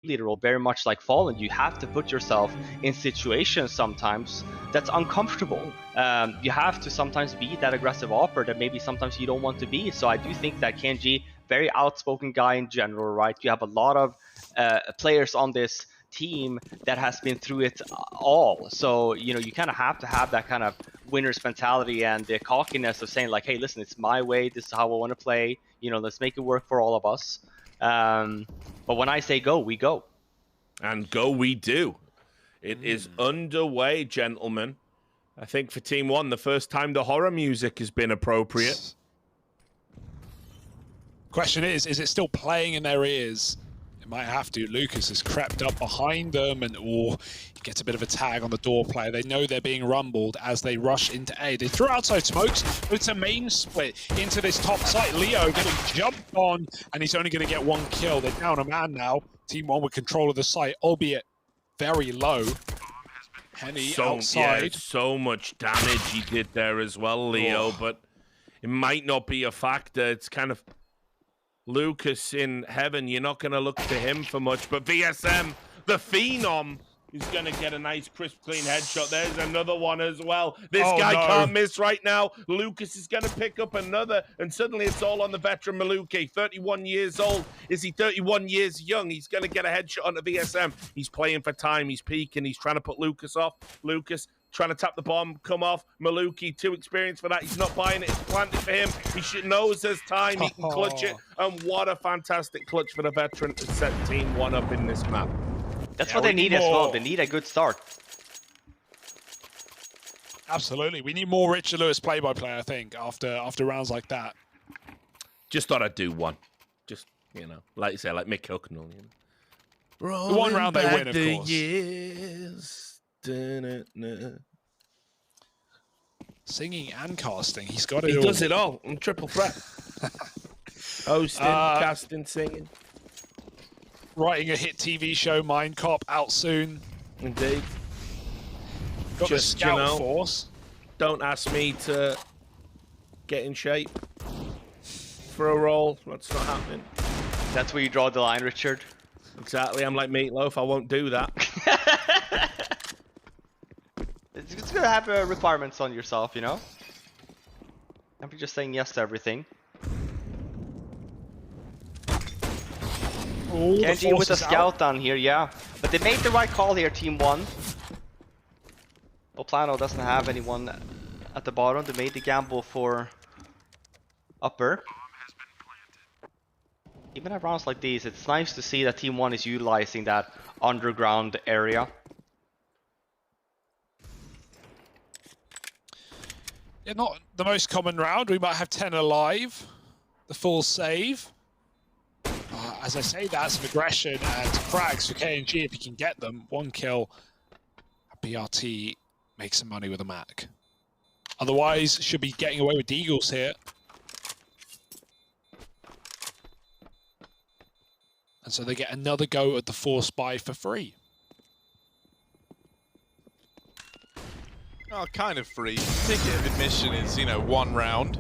leader role, very much like Fallen. You have to put yourself in situations sometimes that's uncomfortable. You have to sometimes be that aggressive offer that maybe sometimes you don't want to be. So I do think that Kenji, very outspoken guy in general, right? You have a lot of players on this team that has been through it all. So, you know, you kind of have to have that kind of winner's mentality and the cockiness of saying like, hey, listen, it's my way. This is how I want to play. You know, let's make it work for all of us. But when I say go, we go. And go we do. It is underway, gentlemen. I think for Team 1, the first time the horror music has been appropriate. Question is it still playing in their ears? It might have to. Lucas has crept up behind them and he gets a bit of a tag on the door player. They know they're being rumbled as they rush into A. They threw outside smokes, but it's a main split into this top site. Leo getting jumped on, and he's only going to get one kill. They're down a man now. Team 1 with control of the site, albeit very low. Henny outside. Yeah, so much damage he did there as well, Leo, but it might not be a factor. It's kind of Lucas in heaven. You're not going to look to him for much, but VSM, the Phenom, is going to get a nice, crisp, clean headshot. There's another one as well. This guy can't miss right now. Lucas is going to pick up another, and suddenly it's all on the veteran Maluki. 31 years old. Is he 31 years young? He's going to get a headshot on the VSM. He's playing for time. He's peeking. He's trying to put Lucas off. Lucas trying to tap the bomb, come off. Maluki, too experienced for that. He's not buying it. It's planted for him. He knows there's time. He can clutch it. And what a fantastic clutch for the veteran to set Team 1 up in this map. That's what they need as well. They need a good start. Absolutely. We need more Richard Lewis play-by-play, I think, after rounds like that. Just thought I'd do one. Just, you know, like you say, like Mick Hucknall. You know. The one round they win, of course. Years. Singing and casting. He's got it all. He does it all. I'm triple threat. Hosting, casting, singing. Writing a hit TV show, Mind Cop, out soon. Indeed. Got just, the scout force. Don't ask me to get in shape for a role. That's not happening. That's where you draw the line, Richard. Exactly. I'm like Meatloaf. I won't do that. It's gonna have requirements on yourself, you know? Don't be just saying yes to everything. Kenji with a scout down here, yeah. But they made the right call here, Team 1. Well, Plano doesn't have anyone at the bottom. They made the gamble for upper. Even at rounds like these, it's nice to see that Team 1 is utilizing that underground area. Yeah, not the most common round. We might have 10 alive. The full save. As I say that, some aggression and frags for KNG if he can get them. One kill. BRT makes some money with a Mac. Otherwise, should be getting away with the Eagles here. And so they get another go at the Force buy for free. Oh, kind of free. Ticket of admission is, you know, one round.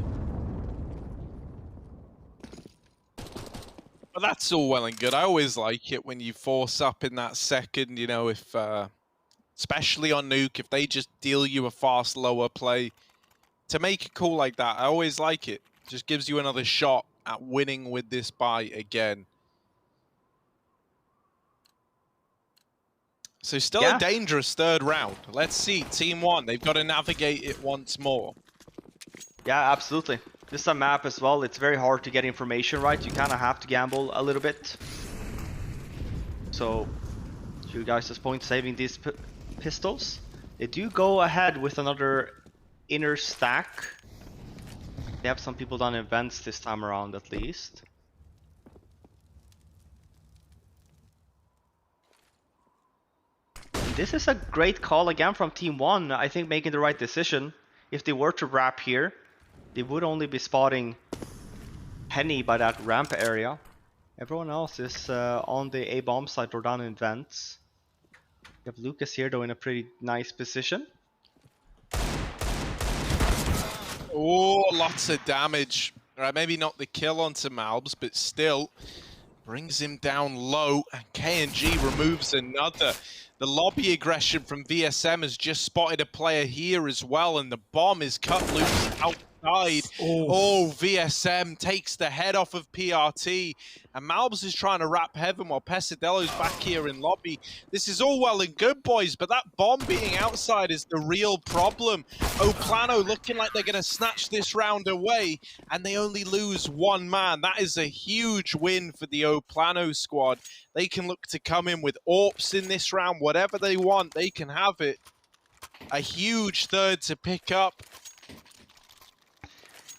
But that's all well and good. I always like it when you force up in that second, you know, if, especially on Nuke, if they just deal you a fast lower play. To make a call like that, I always like it. Just gives you another shot at winning with this buy again. So still a dangerous third round. Let's see, Team 1, they've got to navigate it once more. Yeah, absolutely. This is a map as well. It's very hard to get information right. You kind of have to gamble a little bit. So, you guys' point saving these pistols. They do go ahead with another inner stack. They have some people done events this time around at least. And this is a great call again from Team 1. I think making the right decision. If they were to wrap here, they would only be spotting Henny by that ramp area. Everyone else is on the A bomb site or down in vents. You have Lucas here though in a pretty nice position. Oh, lots of damage. All right, maybe not the kill onto Malbs, but still, brings him down low, and K&G removes another. The lobby aggression from VSM has just spotted a player here as well, and the bomb is cut loose outside. Oh, VSM takes the head off of PRT, and Malbs is trying to wrap heaven while Pesadelo's back here in lobby. This is all well and good, boys, but that bomb being outside is the real problem. Plano looking like they're going to snatch this round away, and they only lose one man. That is a huge win for the Plano squad. They can look to come in with AWPs in this round. Whatever they want, they can have it. A huge third to pick up.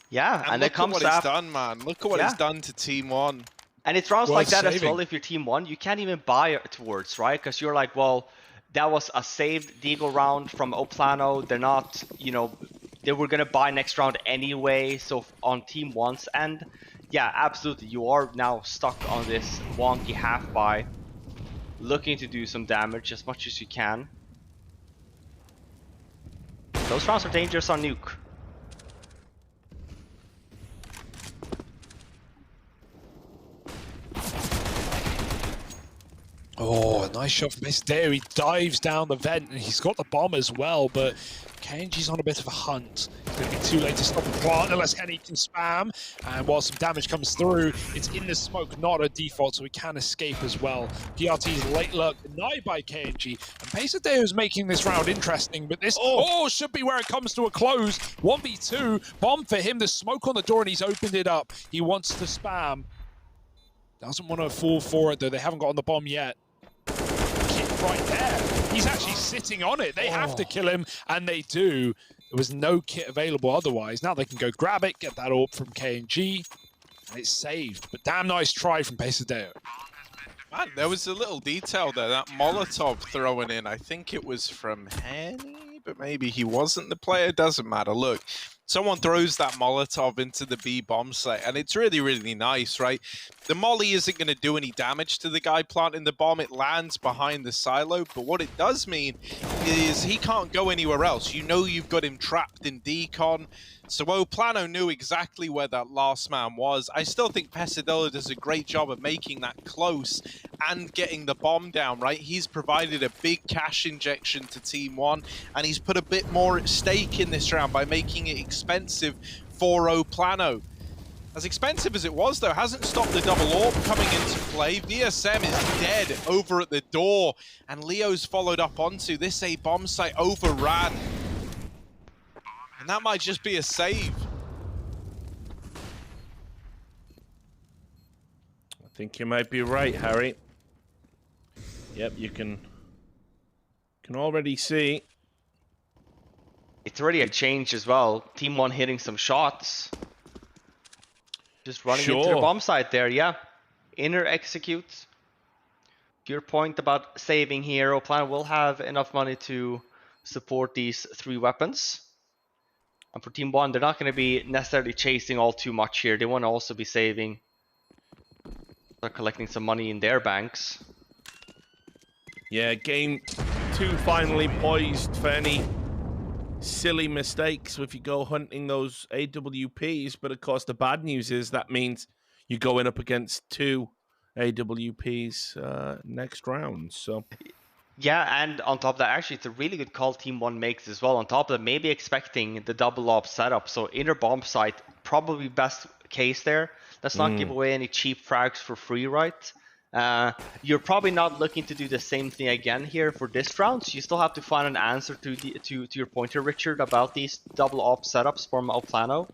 Yeah, and look it comes at what it's done, man. Look at what it's done to Team 1. And it's rounds like that as well. If you're Team 1, you can't even buy towards, right? Because you're like, well, that was a saved Deagle round from Plano. They're not, you know, they were going to buy next round anyway. So on Team 1's end, yeah, absolutely. You are now stuck on this wonky half buy, looking to do some damage as much as you can. Those rounds are dangerous on Nuke. Oh, a nice shot from Pesadeo. He dives down the vent, and he's got the bomb as well, but KNG's on a bit of a hunt. It's going to be too late to stop the plant unless Henny can spam. And while some damage comes through, it's in the smoke, not a default, so we can escape as well. PRT's late lurk denied by KNG. And Pesadeo's making this round interesting, but this should be where it comes to a close. 1v2, bomb for him, the smoke on the door, and he's opened it up. He wants to spam. Doesn't want to fall for it, though. They haven't got on the bomb yet. Kit right there. He's actually sitting on it. They have to kill him, and they do. There was no kit available otherwise. Now they can go grab it, get that AWP from KNG, and it's saved. But damn nice try from Pesadeo. Man, there was a little detail there. That Molotov throwing in, I think it was from Henny, but maybe he wasn't the player. Doesn't matter. Look, someone throws that Molotov into the B bomb site, and it's really, really nice, right? The molly isn't going to do any damage to the guy planting the bomb. It lands behind the silo, but what it does mean is he can't go anywhere else. You know you've got him trapped in decon. So Plano knew exactly where that last man was. I still think Pesadelo does a great job of making that close and getting the bomb down, right? He's provided a big cash injection to Team 1, and he's put a bit more at stake in this round by making it expensive for Plano. As expensive as it was, though, hasn't stopped the double AWP coming into play. VSM is dead over at the door, and Leo's followed up onto this A bomb site overran. And that might just be a save. I think you might be right, Harry. Yep, you can already see. It's already a change as well. Team 1 hitting some shots. Just running into the bomb site there, yeah. Inner executes. To your point about saving here, Plano will have enough money to support these 3 weapons. And for Team 1, they're not going to be necessarily chasing all too much here. They want to also be saving. They're collecting some money in their banks. Yeah, game 2 finally poised for any silly mistakes if you go hunting those AWPs. But of course, the bad news is that means you're going up against 2 AWPs next round. So. Yeah, and on top of that, actually, it's a really good call Team 1 makes as well. On top of that, maybe expecting the double AWP setup. So inner bomb site, probably best case there. Let's not give away any cheap frags for free, right? You're probably not looking to do the same thing again here for this round. So you still have to find an answer to your pointer, Richard, about these double AWP setups from Plano.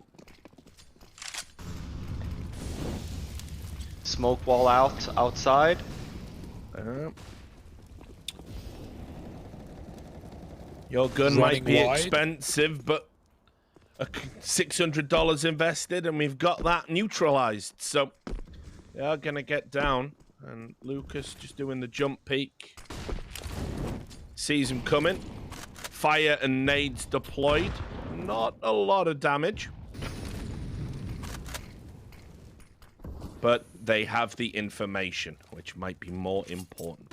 Smoke wall outside. Your gun might be expensive, but $600 invested, and we've got that neutralized. So they are going to get down, and Lucas just doing the jump peek. Sees him coming. Fire and nades deployed. Not a lot of damage. But they have the information, which might be more important.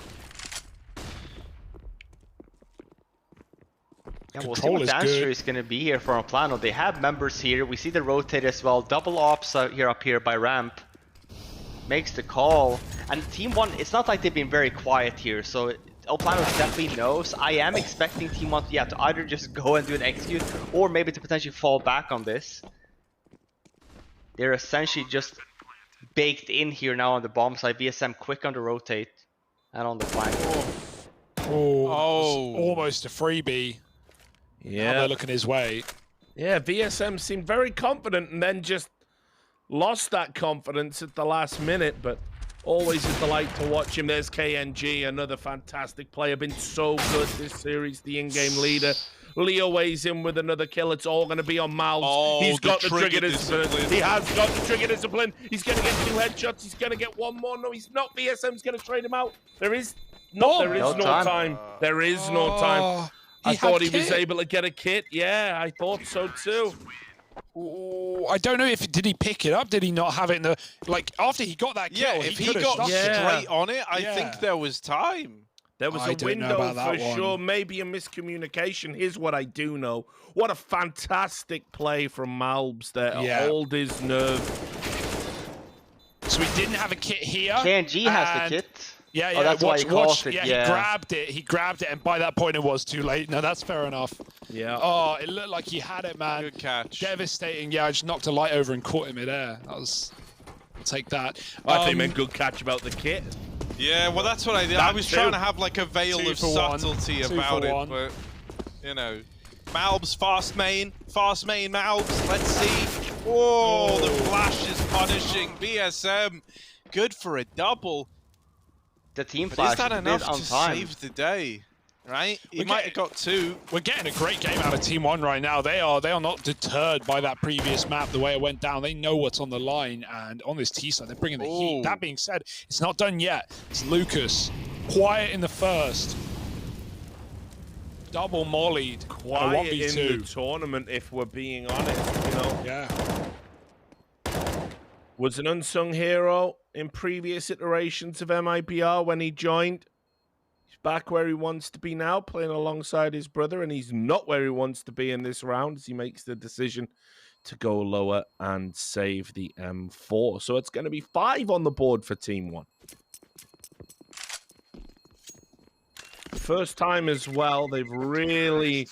Yeah, we'll see what the answer is going to be here for Plano. They have members here. We see the rotate as well. Double ops here up here by ramp. makes the call. And Team 1, it's not like they've been very quiet here, so Plano definitely knows. I am expecting Team 1 to either just go and do an execute, or maybe to potentially fall back on this. They're essentially just baked in here now on the bomb side. VSM quick on the rotate and on the flank. Oh, almost a freebie. Yeah, now they're looking his way. Yeah, VSM seemed very confident and then just lost that confidence at the last minute, but always a delight to watch him. There's KNG, another fantastic player, been so good this series, the in-game leader. Leo weighs in with another kill. It's all going to be on Malbs. Oh, He's got the trigger discipline. He has got the trigger discipline. He's going to get 2 headshots. He's going to get 1 more. No, he's not. VSM's going to trade him out. There is no time. There is no time. I thought he was able to get a kit. Yeah, I thought so too. Ooh, I don't know did he pick it up? Did he not have it in the after he got that kill? Yeah, if he got straight on it, I think there was time. There was a window for sure, maybe a miscommunication. Here's what I do know. What a fantastic play from Malbs there. Hold his nerve. So he didn't have a kit here. KNG has the kit. Yeah, Oh, that's why he called it. Yeah, he grabbed it, and by that point it was too late. No, that's fair enough. Yeah. Oh, it looked like he had it, man. Good catch. Devastating. Yeah, I just knocked a light over and caught him midair. I'll take that. I think meant good catch about the kit. Yeah, well, that's what I did. I was trying to have like a veil of subtlety about it, but you know, Malbs fast main Malbs. Let's see. Oh, the flash is punishing VSM. Good for a double. The team flash is that enough on to time. save the day? Right? He might have got 2. We're getting a great game out of Team 1 right now. They are not deterred by that previous map, the way it went down. They know what's on the line, and on this T side, they're bringing the heat. That being said, it's not done yet. It's Lucas. Quiet in the first. Double mollied. Quiet in the tournament, if we're being honest, you know. Yeah. Was an unsung hero in previous iterations of MIBR when he joined. He's back where he wants to be now, playing alongside his brother, and he's not where he wants to be in this round as he makes the decision to go lower and save the M4. So it's going to be 5 on the board for Team 1. First time as well, they've really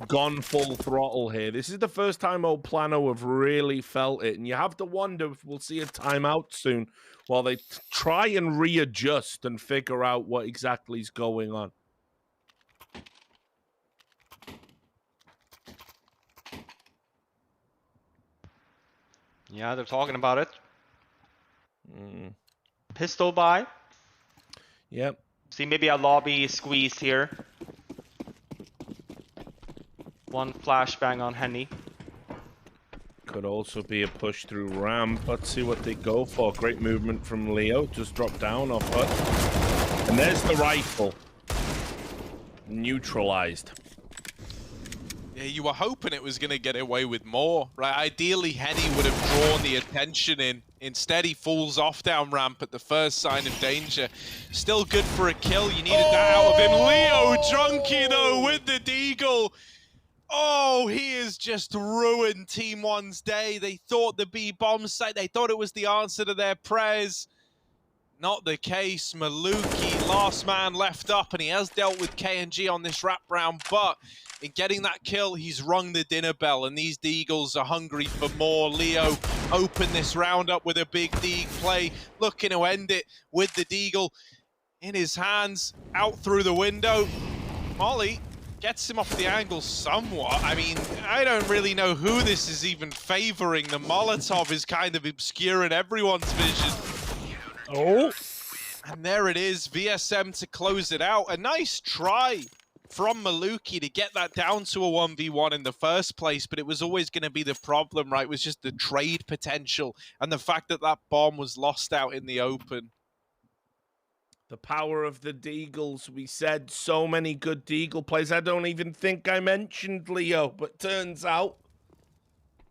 gone full throttle here. This is the first time old Plano have really felt it, and you have to wonder if we'll see a timeout soon while they try and readjust and figure out what exactly is going on. Yeah, they're talking about it. Pistol buy. Yep. See, maybe a lobby squeeze here. 1 flashbang on Henny. Could also be a push through ramp. Let's see what they go for. Great movement from Leo. Just dropped down off hut. And there's the rifle. Neutralized. Yeah, you were hoping it was going to get away with more, right? Ideally, Henny would have drawn the attention in. Instead, he falls off down ramp at the first sign of danger. Still good for a kill. You needed that out of him. Leo Drunky, though, with the deagle. Oh, he has just ruined Team 1's day. They thought the B bomb site, they thought it was the answer to their prayers. Not the case. Maluki, last man left up, and he has dealt with KNG on this wrap round, but in getting that kill, he's rung the dinner bell, and these Deagles are hungry for more. Leo opened this round up with a big Deagle play, looking to end it with the Deagle in his hands, out through the window. Molly gets him off the angle somewhat. I mean, I don't really know who this is even favoring. The Molotov is kind of obscuring everyone's vision. Oh. And there it is, VSM to close it out. A nice try from Maluki to get that down to a 1v1 in the first place, but it was always going to be the problem, right? It was just the trade potential and the fact that that bomb was lost out in the open. The power of the Deagles. We said so many good Deagle plays. I don't even think I mentioned Leo, but turns out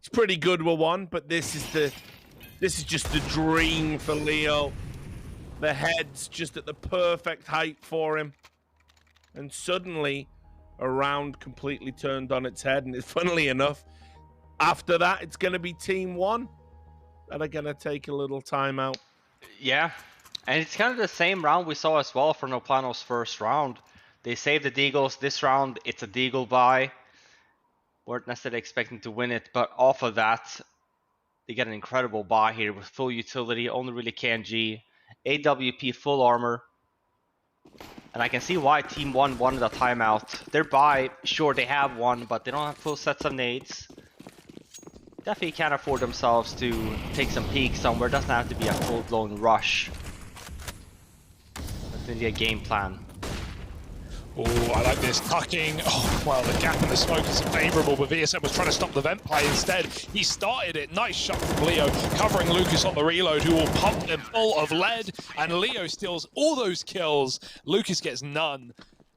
he's pretty good with one, but this is just the dream for Leo. The head's just at the perfect height for him. And suddenly, a round completely turned on its head. And funnily enough, after that, it's going to be Team 1 that are going to take a little time out. Yeah, and it's kind of the same round we saw as well for No Plano's first round. They saved the Deagles. This round, it's a Deagle buy. Weren't necessarily expecting to win it, but off of that, they get an incredible buy here with full utility, only really can G. AWP full armor. And I can see why Team 1 wanted a timeout. Their buy, sure, they have one, but they don't have full sets of nades. Definitely can't afford themselves to take some peeks somewhere. Doesn't have to be a full-blown rush. That's maybe a game plan. Oh, I like this tucking. Oh, well, the gap in the smoke is favourable, but VSM was trying to stop the vent play instead. He started it. Nice shot from Leo, covering Lucas on the reload, who will pump them full of lead, and Leo steals all those kills. Lucas gets none,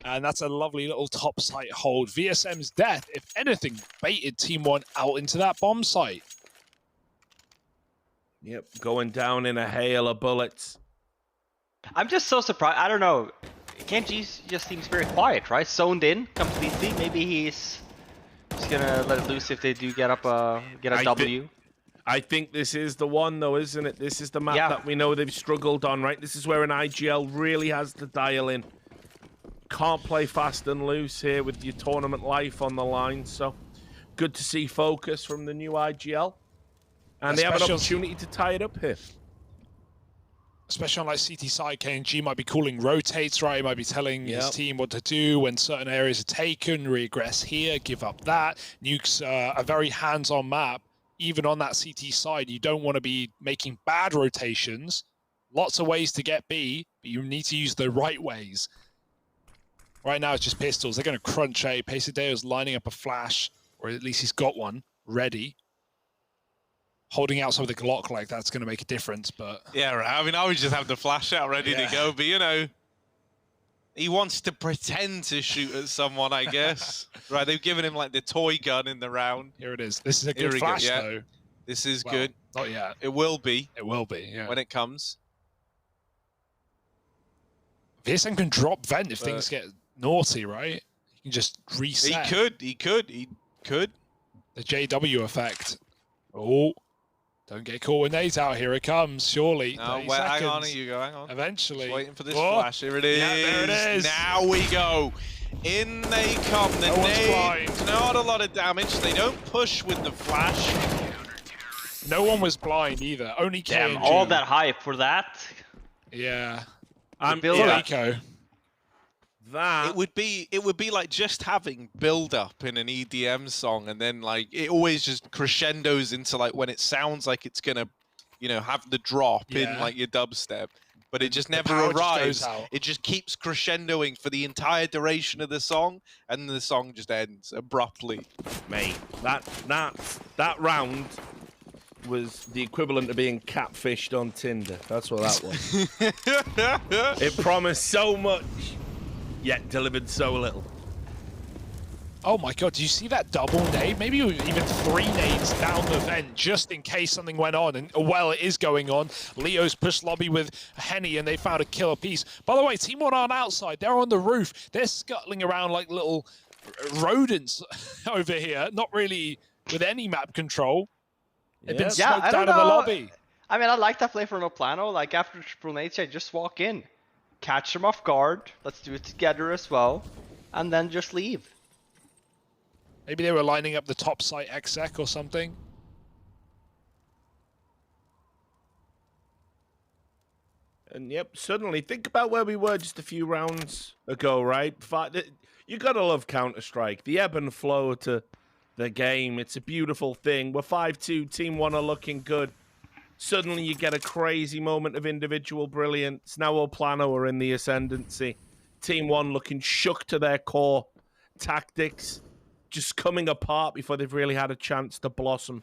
and that's a lovely little top site hold. VSM's death, if anything, baited Team 1 out into that bomb site. Yep, going down in a hail of bullets. I'm just so surprised. I don't know. Kenji just seems very quiet, right? Zoned in completely. Maybe he's just gonna let it loose if they do get a W. I think this is the one, though, isn't it? This is the map Yeah. that we know they've struggled on, right? This is where an IGL really has to dial in. Can't play fast and loose here with your tournament life on the line. So good to see focus from the new IGL, and they have an opportunity to tie it up here. Especially on like CT side, KNG might be calling rotates, right? He might be telling his team what to do when certain areas are taken, regress here, give up that. Nuke's a very hands-on map. Even on that CT side, you don't want to be making bad rotations. Lots of ways to get B, but you need to use the right ways. Right now it's just pistols. They're going to crunch A. Pesadeo's lining up a flash, or at least he's got one ready. Holding out some of the Glock like that's going to make a difference, but... Yeah, right. I mean, I would just have the flash out ready to go, but, you know, he wants to pretend to shoot at someone, I guess. Right, they've given him, like, the toy gun in the round. Here it is. This is a good flash, though. This is good. Not yet. It will be. It will be, yeah. When it comes. VSM can drop vent if things get naughty, right? He can just reset. He could. The JW effect. Oh. Don't get caught with nades out. Here it comes, surely. No, wait, hang on, you go, hang on. Eventually. Just waiting for this flash. Here it is. Yeah, there it is. Now we go. In they come. The nade, not a lot of damage. They don't push with the flash. No one was blind either. Only KNG. Damn, all that hype for that. Yeah. Eco. That it would be like just having build up in an EDM song, and then like it always just crescendos into like when it sounds like it's gonna, you know, have the drop in like your dubstep, but it just never arrives. It just keeps crescendoing for the entire duration of the song, and the song just ends abruptly. Mate, that round was the equivalent of being catfished on Tinder. That's what that was. It promised so much, yet delivered so little. Oh my god, do you see that double nade? Maybe even 3 nades down the vent just in case something went on. And well, it is going on. Leo's pushed lobby with Henny and they found a killer piece. By the way, Team 1 aren't outside. They're on the roof. They're scuttling around like little rodents over here. Not really with any map control. They've been smoked out of the lobby. I mean, I like that play for No Plano. Like, after triple nades, I just walk in. Catch them off guard. Let's do it together as well. And then just leave. Maybe they were lining up the top site exec or something. And yep, suddenly, think about where we were just a few rounds ago, right? You gotta love Counter-Strike. The ebb and flow to the game. It's a beautiful thing. We're 5-2, Team 1 are looking good. Suddenly you get a crazy moment of individual brilliance. Now Plano are in the ascendancy. Team 1 looking shook to their core. Tactics just coming apart before they've really had a chance to blossom.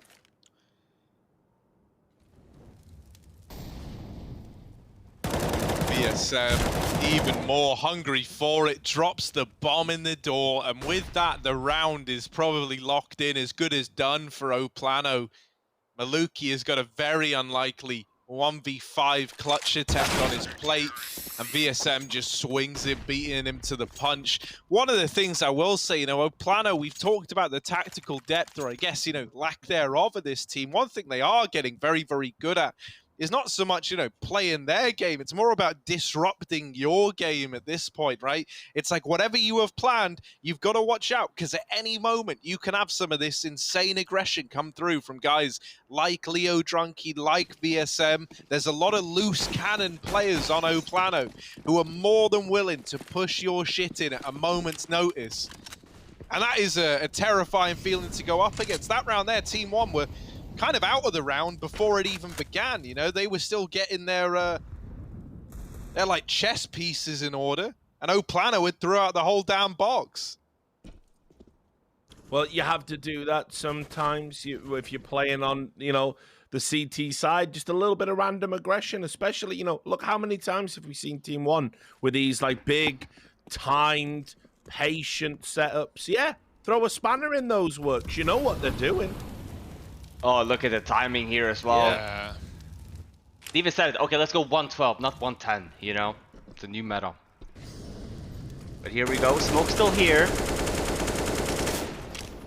VSM, even more hungry for it, drops the bomb in the door, and with that, the round is probably locked in, as good as done for Plano. Maluki has got a very unlikely 1v5 clutch attempt on his plate, and VSM just swings it, beating him to the punch. One of the things I will say, you know, Plano, we've talked about the tactical depth, or I guess, you know, lack thereof of this team. One thing they are getting very, very good at is not so much, playing their game. It's more about disrupting your game at this point, right? It's like whatever you have planned, you've got to watch out because at any moment you can have some of this insane aggression come through from guys like Leo Drunky, like VSM. There's a lot of loose cannon players on Plano who are more than willing to push your shit in at a moment's notice. And that is a terrifying feeling to go up against. That round there, Team 1 were kind of out of the round before it even began. They were still getting their like chess pieces in order, and Plano would throw out the whole damn box. Well, you have to do that sometimes if you're playing on, the CT side, just a little bit of random aggression, especially, look how many times have we seen Team 1 with these like big, timed, patient setups. Yeah, throw a spanner in those works. You know what they're doing. Oh, look at the timing here as well. Yeah. They even said, okay, let's go 112, not 110, It's a new meta. But here we go, smoke's still here.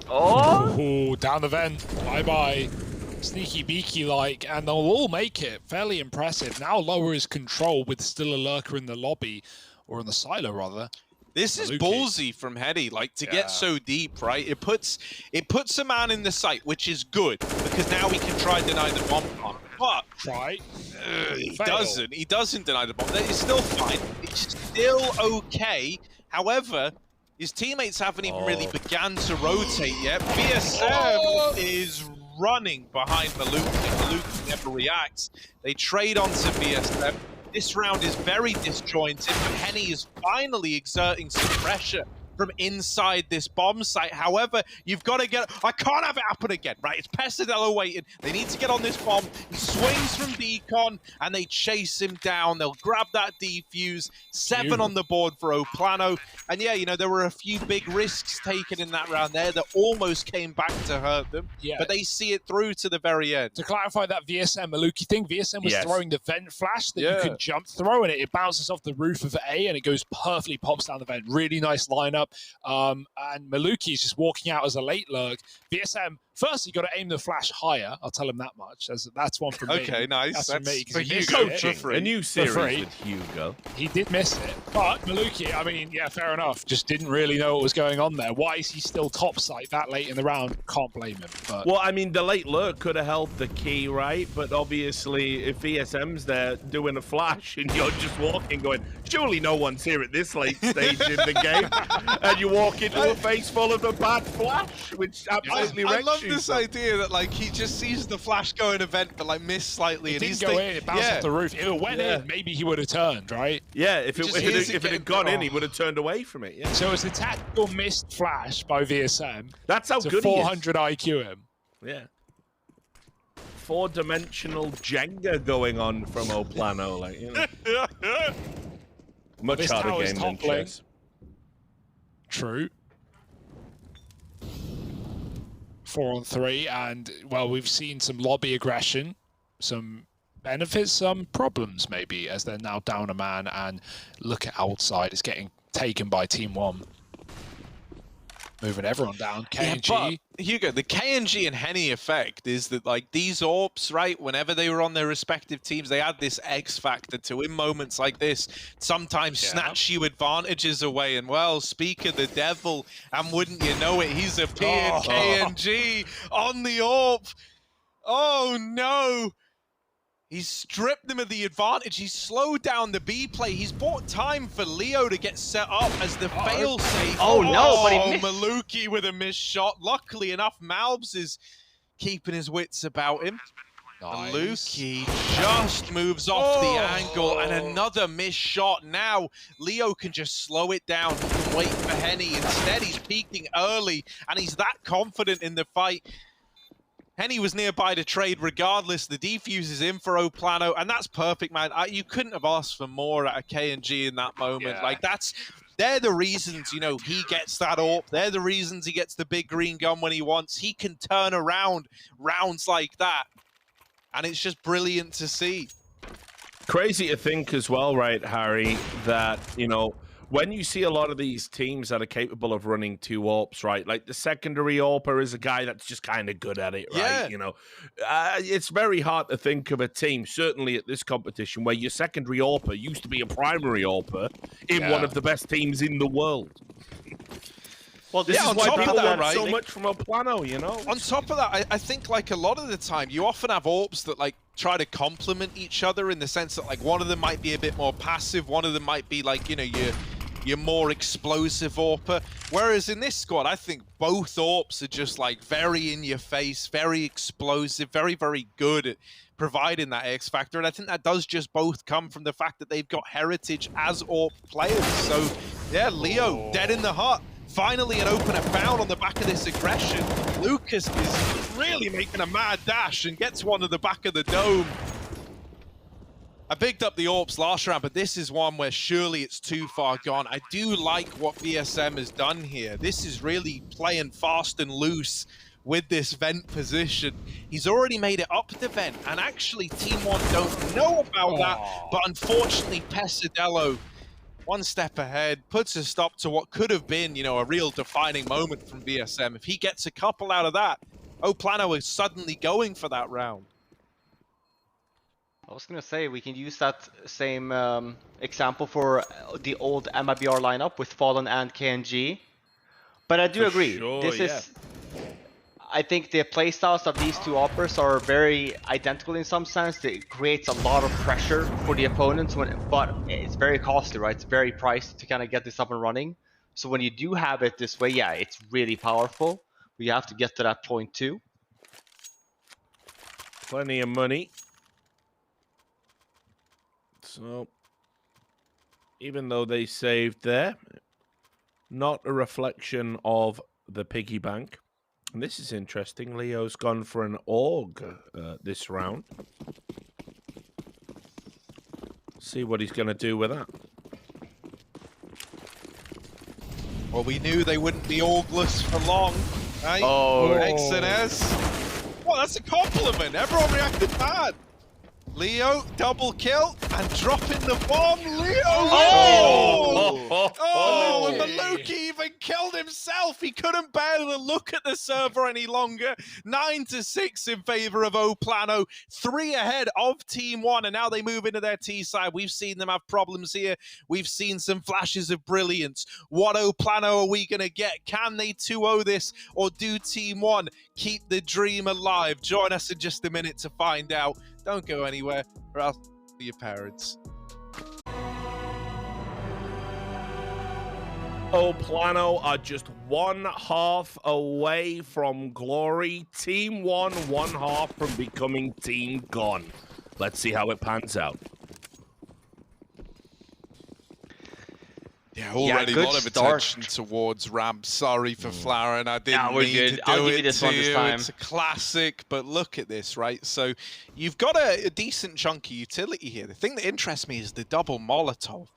Oh! Ooh, down the vent. Bye-bye. Sneaky beaky like, and they'll all make it. Fairly impressive. Now lower his control with still a lurker in the lobby, or in the silo rather. This is ballsy from Hetty, like to get so deep, right? It puts a man in the site, which is good because now he can try deny the bomb plant. But he doesn't. He doesn't deny the bomb. It's still fine. It's still okay. However, his teammates haven't even really began to rotate yet. VSM is running behind Maluki. Maluki never reacts. They trade onto VSM. This round is very disjointed, but Henny is finally exerting some pressure from inside this bomb site. However, you've got to get... I can't have it happen again, right? It's Pesadella waiting. They need to get on this bomb. He swings from Decon, and they chase him down. They'll grab that defuse. 7 on the board for Plano. And yeah, there were a few big risks taken in that round there that almost came back to hurt them. Yeah. But they see it through to the very end. To clarify that VSM Maluki thing, VSM was throwing the vent flash that you could jump throw, and it bounces off the roof of A, and it goes perfectly, pops down the vent. Really nice lineup. And Maluki is just walking out as a late lurk. VSM, first you got to aim the flash higher. I'll tell him that much. That's one from me. Okay, nice. That's from me. For Hugo, for free. A new series with Hugo. He did miss it, but Maluki, I mean, yeah, fair enough. Just didn't really know what was going on there. Why is he still top site that late in the round? Can't blame him. But... Well, I mean, the late lurk could have held the key, right? But obviously, if VSM's there doing a flash and you're just walking going, surely no one's here at this late stage in the game, and you walk into a face full of a bad flash, which absolutely wrecks you. I love this idea that like he just sees the flash go in a vent, but like missed slightly. It didn't go in. It bounced off the roof. If it went in, maybe he would have turned, right? Yeah, if it had gone in, he would have turned away from it. Yeah. So it's a tactical missed flash by VSM. That's how good 400 IQ him. Yeah. 4-dimensional Jenga going on from Plano, like much harder game than chess. True. 4-on-3, and well, we've seen some lobby aggression, some benefits, some problems maybe, as they're now down a man, and look at outside, it's getting taken by Team 1. Moving everyone down. KNG. Yeah, but Hugo, the KNG and Henny effect is that like these AWPs, right, whenever they were on their respective teams, they had this X factor to, in moments like this, sometimes snatch you advantages away. And well, speak of the devil, and wouldn't you know it, he's appeared. KNG on the AWP. Oh no! He's stripped them of the advantage. He's slowed down the B play. He's bought time for Leo to get set up as the fail-safe. Oh no, but he missed. Maluki with a missed shot. Luckily enough, Malbs is keeping his wits about him. Nice. Maluki just moves off the angle, and another missed shot. Now, Leo can just slow it down. He can wait for Henny. Instead, he's peeking early, and he's that confident in the fight. Henny was nearby to trade regardless. The defuse is in for Plano, and that's perfect, man. You couldn't have asked for more at a KNG in that moment. Yeah. Like, they're the reasons, he gets that AWP. They're the reasons he gets the big green gun when he wants. He can turn around rounds like that, and it's just brilliant to see. Crazy to think as well, right, Harry, that, when you see a lot of these teams that are capable of running 2 AWPs, right? Like the secondary AWPer is a guy that's just kind of good at it, right? Yeah. You know, it's very hard to think of a team, certainly at this competition, where your secondary AWPer used to be a primary AWPer in one of the best teams in the world. Well, this This is is why why people that, want so much from a Plano, you know? On top of that, I think like a lot of the time, you often have AWPs that like try to complement each other in the sense that like one of them might be a bit more passive, one of them might be like, you know, your more explosive AWPer. Whereas in this squad, I think both AWPs are just like very in your face, very explosive, very, very good at providing that X factor. And I think that does just both come from the fact that they've got heritage as AWP players. So yeah, Leo, dead in the heart. Finally an opener found on the back of this aggression. Lucas is really making a mad dash and gets one to the back of the dome. I picked up the AWPs last round, but this is one where surely it's too far gone. I do like what VSM has done here. This is really playing fast and loose with this vent position. He's already made it up the vent, and actually Team 1 don't know about that, but unfortunately Pesadello, one step ahead, puts a stop to what could have been, you know, a real defining moment from VSM. If he gets a couple out of that, Plano is suddenly going for that round. I was gonna say we can use that same example for the old MIBR lineup with Fallen and KNG. But I do agree. Sure, this yeah. is. I think the playstyles of these two operas are very identical in some sense. It creates a lot of pressure for the opponents, but it's very costly, right? It's very pricey to kind of get this up and running. So when you do have it this way, yeah, it's really powerful. We have to get to that point too. Plenty of money. So, even though they saved there, not a reflection of the piggy bank. And this is interesting. Leo's gone for an AUG this round. See what he's going to do with that. Well, we knew they wouldn't be AUGless for long, right? Oh. XNS. Well, that's a compliment. Everyone reacted bad. Leo, double kill, and dropping the bomb. Leo! Oh, and the Nuke even killed himself. He couldn't bear to look at the server any longer. 9-6 in favor of Plano. 3 ahead of Team 1, and now they move into their T side. We've seen them have problems here. We've seen some flashes of brilliance. What Plano are we going to get? Can they 2-0 this, or do Team 1 keep the dream alive? Join us in just a minute to find out. Don't go anywhere, or else your parents. Plano are just 1/2 away from glory. Team 1, 1/2 from becoming Team Gone. Let's see how it pans out. Yeah, already a lot of attention towards Ram. Sorry for Flaren. I didn't mean to do I'll give you it this to one this you. time. It's a classic, but look at this, right? So you've got a decent chunky utility here. The thing that interests me is the double Molotov.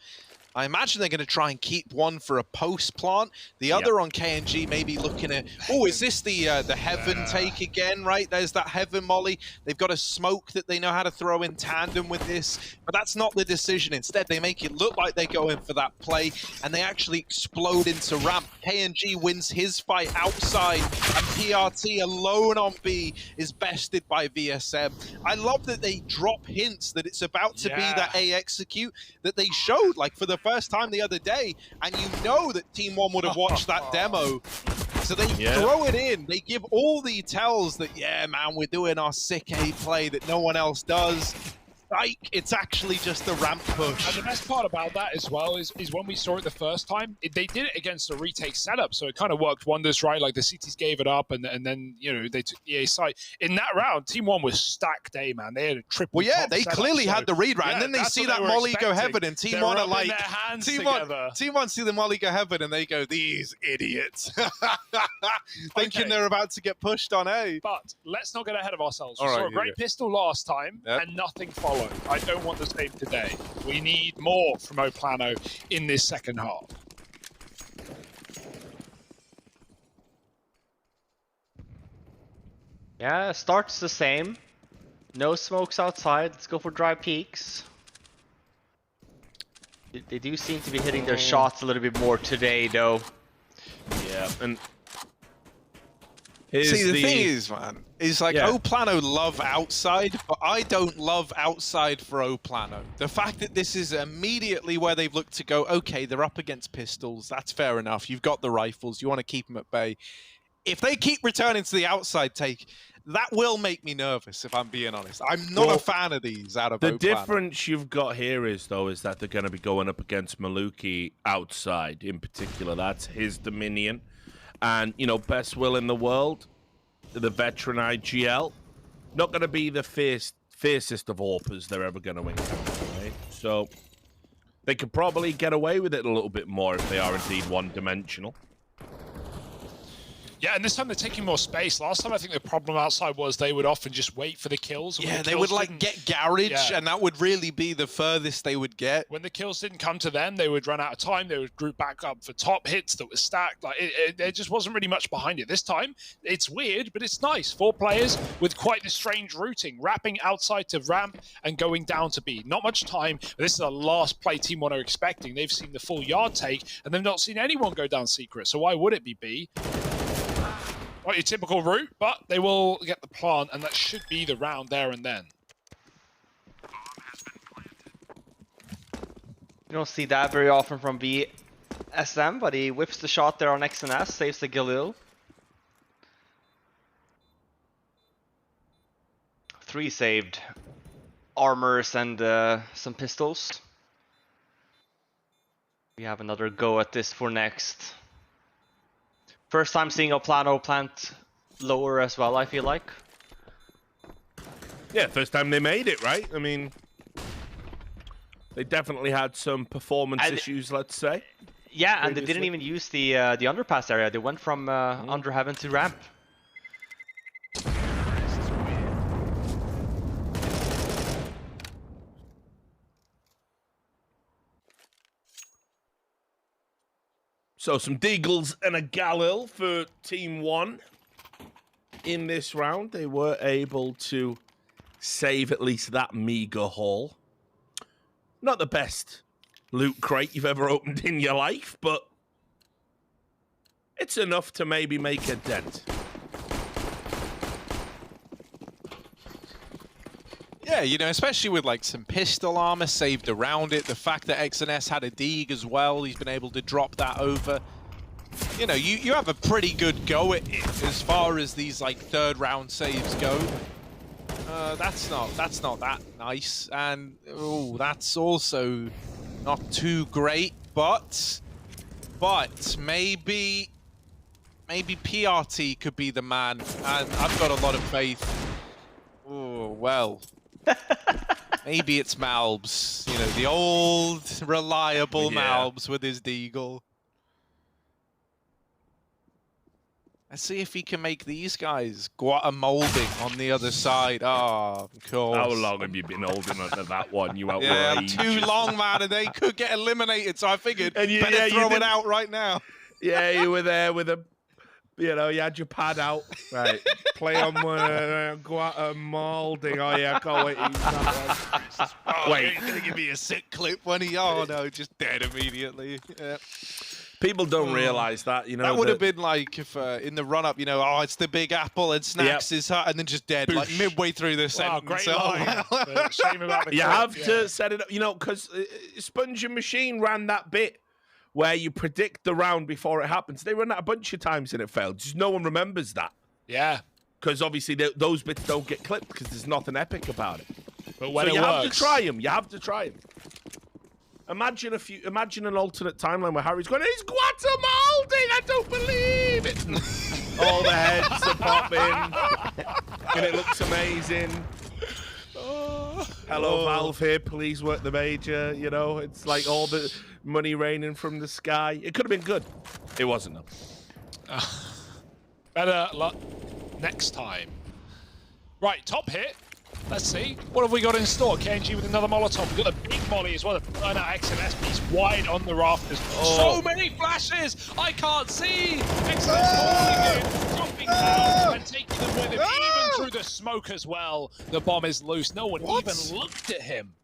I imagine they're going to try and keep one for a post plant. The other on KNG maybe looking at, oh, is this the Heaven take again, right? There's that Heaven molly. They've got a smoke that they know how to throw in tandem with this, but that's not the decision. Instead, they make it look like they're going for that play, and they actually explode into ramp. KNG wins his fight outside, and PRT alone on B is bested by VSM. I love that they drop hints that it's about to be that A execute that they showed, like for the first time the other day, and you know that Team 1 would have watched that demo. So they throw it in. They give all the tells that, yeah, man, we're doing our sick A play that no one else does. Like, it's actually just the ramp push. And the best part about that as well is when we saw it the first time, they did it against a retake setup, so it kind of worked wonders, right? Like the CTs gave it up, and then, you know, they took the A side. In that round, Team 1 was stacked A, man. They had a triple. Well, yeah, they setup, clearly so, had the read right, and then they see that Molly go heaven, and Team 1 are like, Team 1 see the Molly go heaven, and they go, these idiots. Thinking they're about to get pushed on A. But let's not get ahead of ourselves. We saw a great pistol last time, and nothing followed. I don't want the same today. We need more from Plano in this second half. Yeah, starts the same. No smokes outside. Let's go for dry peaks. They do seem to be hitting their shots a little bit more today, though. Yeah, and see, the thing is, man, is like Yeah. Plano love outside, but I don't love outside for Plano. The fact that this is immediately where they've looked to go, okay, they're up against pistols, that's fair enough. You've got the rifles, you want to keep them at bay. If they keep returning to the outside take, that will make me nervous, if I'm being honest. I'm not a fan of these out of the Plano. difference you've got here is that they're going to be going up against Maluki outside in particular. That's his dominion. And, you know, best will in the world, the veteran IGL, not going to be the fiercest of AWPers they're ever going to encounter, right? So they could probably get away with it a little bit more if they are indeed one-dimensional. Yeah, and this time they're taking more space. Last time I think the problem outside was they would often just wait for the kills. Yeah, they would like get garage, and that would really be the furthest they would get. When the kills didn't come to them, they would run out of time. They would group back up for top hits that were stacked. Like there just wasn't really much behind it. This time, it's weird, but it's nice. 4 players with quite the strange routing, wrapping outside to ramp and going down to B. Not much time. But this is the last play Team 1 are expecting. They've seen the full yard take, and they've not seen anyone go down secret. So why would it be B? Not your typical route, but they will get the plant, and that should be the round there and then. You don't see that very often from BSM, but he whips the shot there on XNS, saves the Galil. 3 saved armors and some pistols. We have another go at this for next. First time seeing Plano plant lower as well, I feel like. Yeah, first time they made it, right? I mean, they definitely had some performance issues, let's say. Yeah, and they didn't even use the underpass area. They went from under heaven to ramp. So some Deagles and a Galil for Team 1 in this round. They were able to save at least that meager haul. Not the best loot crate you've ever opened in your life, but it's enough to maybe make a dent. Yeah, you know, especially with like some pistol armor saved around it. The fact that XNS had a Deag as well, he's been able to drop that over. You know, you have a pretty good go at it as far as these like 3rd round saves go. That's not that nice, and oh, that's also not too great. But maybe PRT could be the man, and I've got a lot of faith. Oh well. Maybe it's Malbs, you know, the old reliable Malbs with his Deagle. Let's see if he can make these guys molding on the other side. Oh, of course. How long have you been holding onto that one? You yeah, outrageous. too long, man, and they could get eliminated, so I figured better throw it out right now. Yeah, you were there with a, you know, you had your pad out. Right, play on molding. Oh, yeah, I can't wait to use that one. Oh, wait, he's going to give me a sick clip when he, oh no, just dead immediately. Yeah. People don't realize that, you know. That would have been like if in the run-up, you know, oh, it's the Big Apple and Snacks is hot, and then just dead, like midway through the sentence. Great line. Shame about the you clip, have to set it up, you know, because Sponge and Machine ran that bit where you predict the round before it happens. They run that a bunch of times and it failed. Just no one remembers that. Yeah. Because obviously those bits don't get clipped because there's nothing epic about it. But when so it you works, have to try them. You have to try them. Imagine an alternate timeline where Harry's going, he's Guatemalting, I don't believe it. All the heads are popping, and it looks amazing. Hello, Valve here, please work the major. You know, it's like all the money raining from the sky. It could have been good. It wasn't, though. Better luck next time. Right, top hit. Let's see. What have we got in store? KNG with another Molotov. We've got the big molly as well. The burn out XNS piece wide on the rafters. So many flashes! I can't see! XNS falling in, jumping down, and taking them with him, even through the smoke as well. The bomb is loose. No one even looked at him.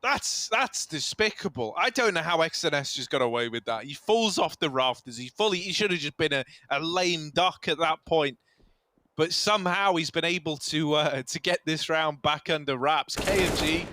That's despicable. I don't know how XNS just got away with that. He falls off the rafters. He should have just been a lame duck at that point. But somehow he's been able to get this round back under wraps. KNG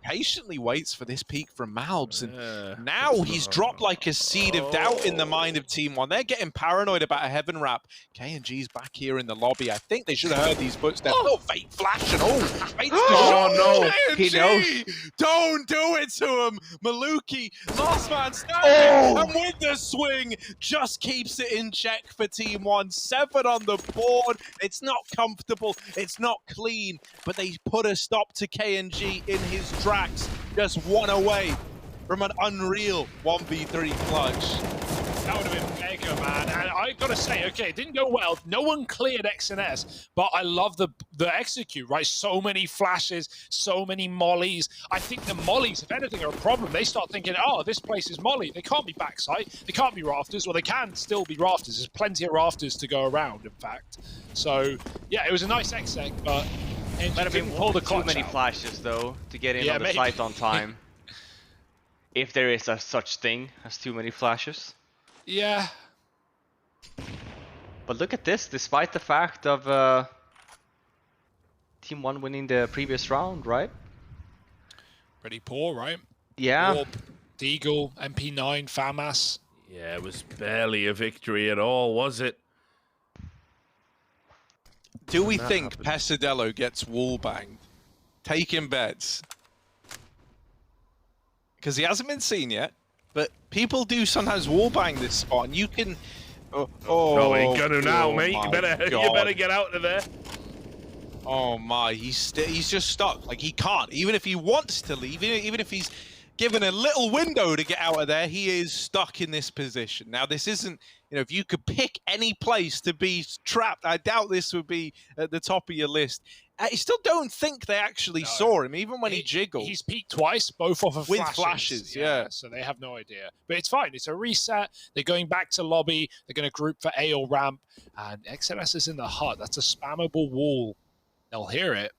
patiently waits for this peak from Malbs, and now he's dropped like a seed of doubt in the mind of Team 1. They're getting paranoid about a heaven wrap. KNG's back here in the lobby. I think they should have heard these footsteps. Oh, fake flash and fake no. KNG! He knows. Don't do it to him! Maluki, last man standing, and with the swing, just keeps it in check for Team 1. 7 on the board. It's not comfortable, it's not clean, but they put a stop to KNG in his tracks, just one away from an unreal 1v3 clutch. That would have been mega, man. And I gotta say, okay, it didn't go well. No one cleared XNS, but I love the execute, right? So many flashes, so many mollies. I think the mollies, if anything, are a problem. They start thinking, oh, this place is molly. They can't be backside. They can't be rafters. Well, they can still be rafters. There's plenty of rafters to go around, in fact. So, yeah, it was a nice exec, but it Might have been pull the too many out. flashes, though, to get in on the site on time. If there is a such thing as too many flashes. Yeah. But look at this, despite the fact of Team 1 winning the previous round, right? Pretty poor, right? Yeah. Warp, Deagle, MP9, FAMAS. Yeah, it was barely a victory at all, was it? Do we think Pesadello gets wallbanged? Taking bets. Because he hasn't been seen yet, but people do sometimes wallbang this spot, and you can... No, he ain't gonna now, mate. You better get out of there. Oh my, he's just stuck. Like, he can't. Even if he wants to leave, even if he's given a little window to get out of there, he is stuck in this position. Now, this isn't, you know, if you could pick any place to be trapped, I doubt this would be at the top of your list. I still don't think they actually saw him, even when he jiggled. He's peaked twice, both off of with flashes. flashes, yeah. So they have no idea. But it's fine. It's a reset. They're going back to lobby. They're going to group for A or ramp. And XNS is in the hut. That's a spammable wall. They'll hear it.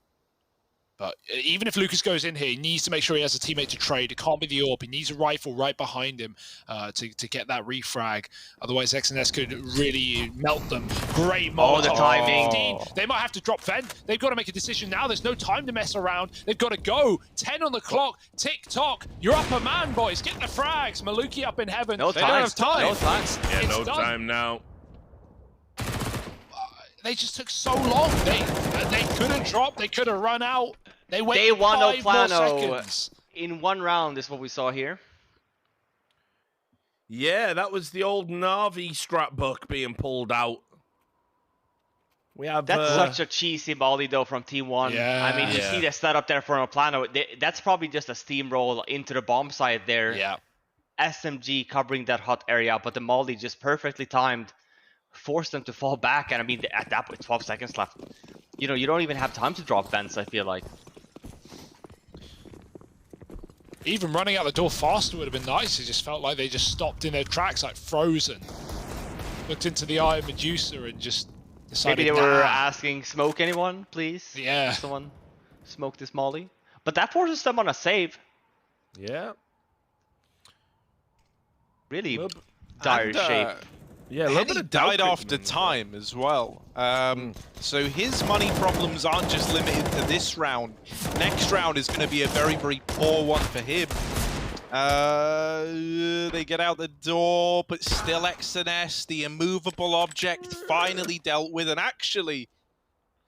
But even if Lucas goes in here, he needs to make sure he has a teammate to trade. It can't be the AWP. He needs a rifle right behind him to get that refrag. Otherwise, XNS could really melt them. Great Molotov. Oh, the timing. 15. They might have to drop Ven. They've got to make a decision now. There's no time to mess around. They've got to go. 10 on the clock. Tick-tock. You're up a man, boys. Get the frags. Maluki up in heaven. No They time. don't have time. No time. Yeah, It's no done. time now. They just took so long. They could have dropped. They could have run out. They waited Day 1 of 5 more Plano seconds. in one round is what we saw here. Yeah, that was the old Navi strap book being pulled out. We have That's such a cheesy volley though from Team 1. Yeah. I mean, you see the setup there for Plano. That's probably just a steamroll into the bomb side there. Yeah. SMG covering that hot area, but the molly just perfectly timed, forced them to fall back. And I mean, at that point, 12 seconds left. You know, you don't even have time to drop vents, I feel like. Even running out the door faster would have been nice. It just felt like they just stopped in their tracks, like frozen. Looked into the eye of Medusa and just decided, Maybe they were nah. asking, smoke anyone, please? Yeah. Someone smoke this molly. But that forces them on a save. Yeah. Really dire shape. Yeah, a little bit Henny of doubt died after creeping in. time as well. So his money problems aren't just limited to this round. Next round is going to be a very, very poor one for him. They get out the door, but still XNS, the immovable object, finally dealt with. And actually,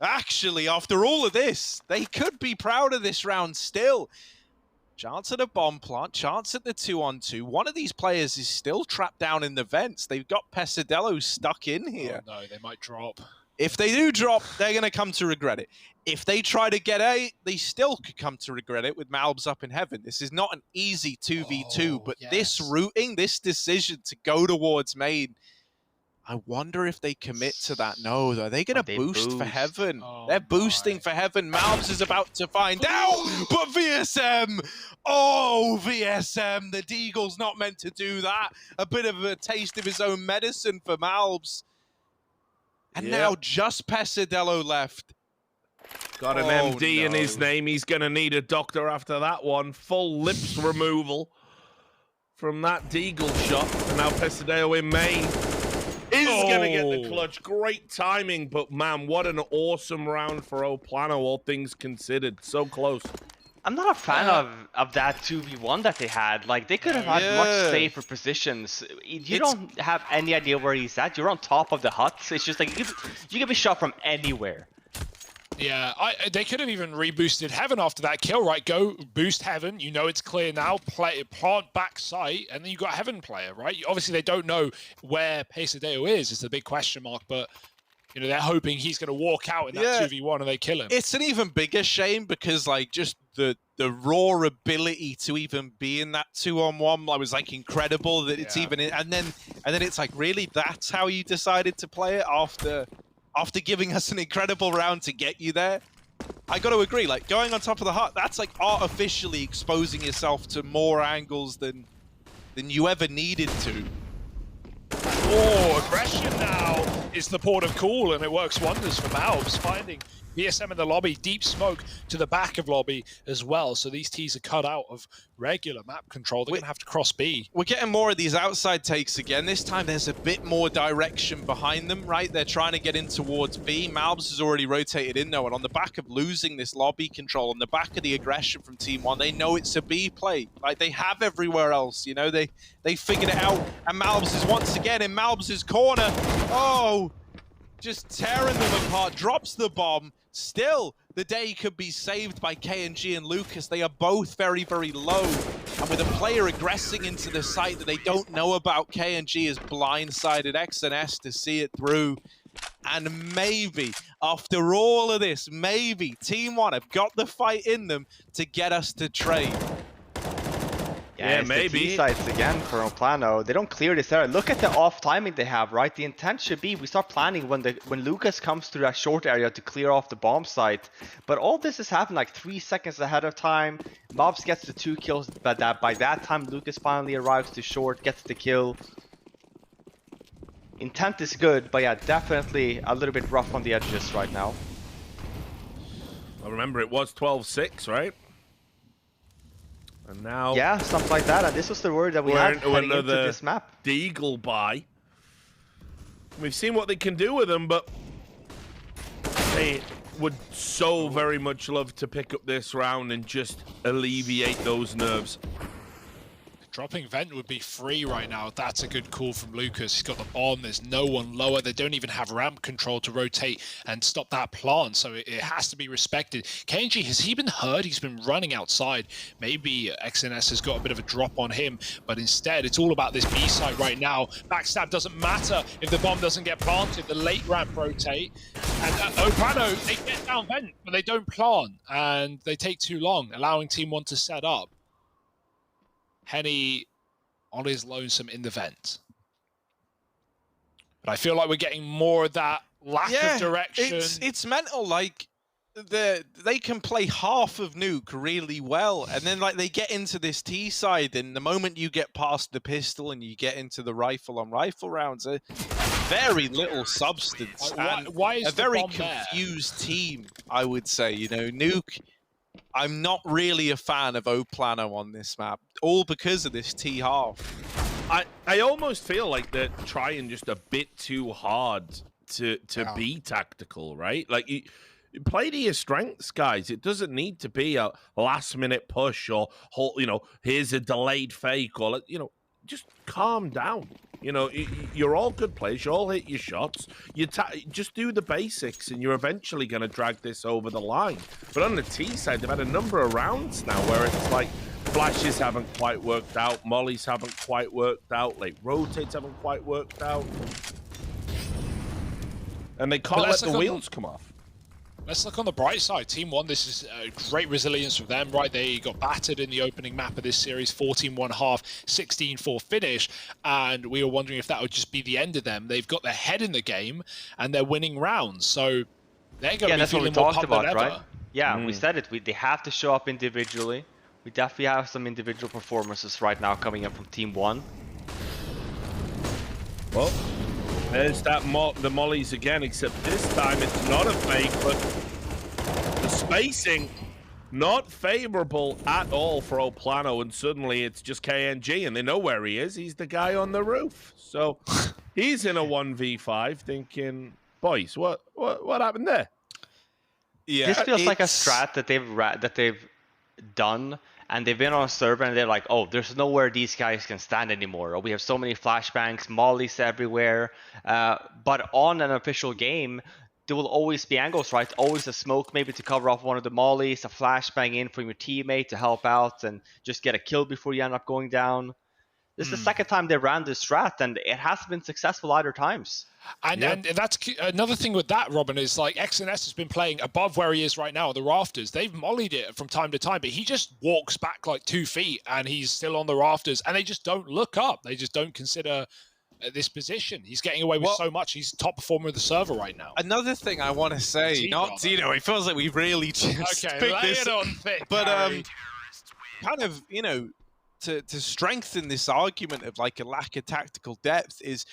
after all of this, they could be proud of this round still. Chance at a bomb plant, chance at the 2-on-2. One of these players is still trapped down in the vents. They've got Pesadello stuck in here. Oh, no, they might drop. If they do drop, they're going to come to regret it. If they try to get A, they still could come to regret it with Malbs up in heaven. This is not an easy 2v2, but this routing, this decision to go towards main, I wonder if they commit to that. No, are they going to boost for heaven? Oh, They're boosting for heaven. Malbs is about to find out, but VSM, oh, VSM, the Deagle's not meant to do that. A bit of a taste of his own medicine for Malbs. And now just Pesadello left. Got an MD in his name. He's going to need a doctor after that one. Full lips removal from that Deagle shot. And now Pesadeo in main is going to get the clutch. Great timing, but man, what an awesome round for Plano, all things considered. So close. I'm not a fan of that 2v1 that they had. Like, they could have had much safer positions. You don't have any idea where he's at. You're on top of the huts. It's just like you can be shot from anywhere. Yeah, they could have even reboosted Heaven after that kill, right? Go boost Heaven. You know it's clear now. Plant back site, and then you got Heaven player, right? Obviously, they don't know where Pesadeo is. It's the big question mark, but you know they're hoping he's going to walk out in that 2v1 and they kill him. It's an even bigger shame because like just the raw ability to even be in that 2-on-1 was like incredible. That it's even and then it's like really that's how you decided to play it after giving us an incredible round to get you there. I got to agree, like going on top of the hut, that's like artificially exposing yourself to more angles than you ever needed to. Oh, aggression now is the port of call, and it works wonders for Malbs, finding VSM in the lobby, deep smoke to the back of lobby as well. So these T's are cut out of regular map control. They're going to have to cross B. We're getting more of these outside takes again. This time there's a bit more direction behind them, right? They're trying to get in towards B. Malbs has already rotated in though, and on the back of losing this lobby control, on the back of the aggression from Team 1, they know it's a B play. Like they have everywhere else, you know? They figured it out, and Malbs is once again in Malbs' corner. Oh, just tearing them apart, drops the bomb. Still, the day could be saved by KNG and Lucas. They are both very, very low. And with a player aggressing into the site that they don't know about, KNG has blindsided XNS to see it through. And maybe, after all of this, maybe Team 1 have got the fight in them to get us to trade. Yeah, maybe. The T sites again for Plano. They don't clear this area. Look at the off timing they have, right? The intent should be we start planning when Lucas comes through that short area to clear off the bomb site. But all this has happened like 3 seconds ahead of time. Mobs gets the 2 kills, but by that time Lucas finally arrives to short, gets the kill. Intent is good, but yeah, definitely a little bit rough on the edges right now. I remember it was 12-6, right? And now, yeah, something like that. And this was the word that we had heading into this map. Deagle buy. We've seen what they can do with them, but they would so very much love to pick up this round and just alleviate those nerves. Dropping Vent would be free right now. That's a good call from Lucas. He's got the bomb. There's no one lower. They don't even have ramp control to rotate and stop that plant, so it has to be respected. KNG, has he been heard? He's been running outside. Maybe XNS has got a bit of a drop on him, but instead, it's all about this B site right now. Backstab doesn't matter if the bomb doesn't get planted. The late ramp rotate. And Plano, they get down Vent, but they don't plant, and they take too long, allowing Team 1 to set up. Henny on his lonesome in the vent. But I feel like we're getting more of that lack of direction. It's mental, like they can play half of Nuke really well, and then like they get into this T side, and the moment you get past the pistol and you get into the rifle on rifle rounds, very little substance. Why is a very confused team, I would say. You know, Nuke, I'm not really a fan of Plano on this map, all because of this T half. I almost feel like they're trying just a bit too hard to be tactical, right? Like you play to your strengths, guys. It doesn't need to be a last-minute push or, you know, here's a delayed fake or, you know, just calm down. You know, you're all good players. You all hit your shots. You just do the basics, and you're eventually going to drag this over the line. But on the T side, they've had a number of rounds now where it's like flashes haven't quite worked out, mollies haven't quite worked out, late rotates haven't quite worked out, and they can't let the wheels come off. Let's look on the bright side. Team 1, this is great resilience from them, right? They got battered in the opening map of this series, 14-1 half, 16-4 finish, and we were wondering if that would just be the end of them. They've got their head in the game, and they're winning rounds, so they're going to be feeling more pumped than ever. Right? Yeah, we said it. They have to show up individually. We definitely have some individual performances right now coming in from Team 1. Well, there's that the mollies again, except this time it's not a fake, but the spacing not favorable at all for Plano, and suddenly it's just KNG, and they know where he is. He's the guy on the roof. So he's in a 1v5 thinking, boys, what happened there? Yeah, this feels like a strat that they've done, and they've been on a server and they're like, oh, there's nowhere these guys can stand anymore, or we have so many flashbangs, mollies everywhere. But on an official game, there will always be angles, right? Always a smoke maybe to cover off one of the mollies, a flashbang in from your teammate to help out and just get a kill before you end up going down. This is the second time they ran this strat, and it hasn't been successful either times. And that's another thing with that, Robin, is like XNS has been playing above where he is right now on the rafters. They've mollied it from time to time, but he just walks back like 2 feet and he's still on the rafters, and they just don't look up. They just don't consider this position. He's getting away with so much. He's top performer of the server right now. Another thing I want to say, not Tino, it feels like we've really just picked this, on thick, but kind of, you know, to strengthen this argument of like a lack of tactical depth is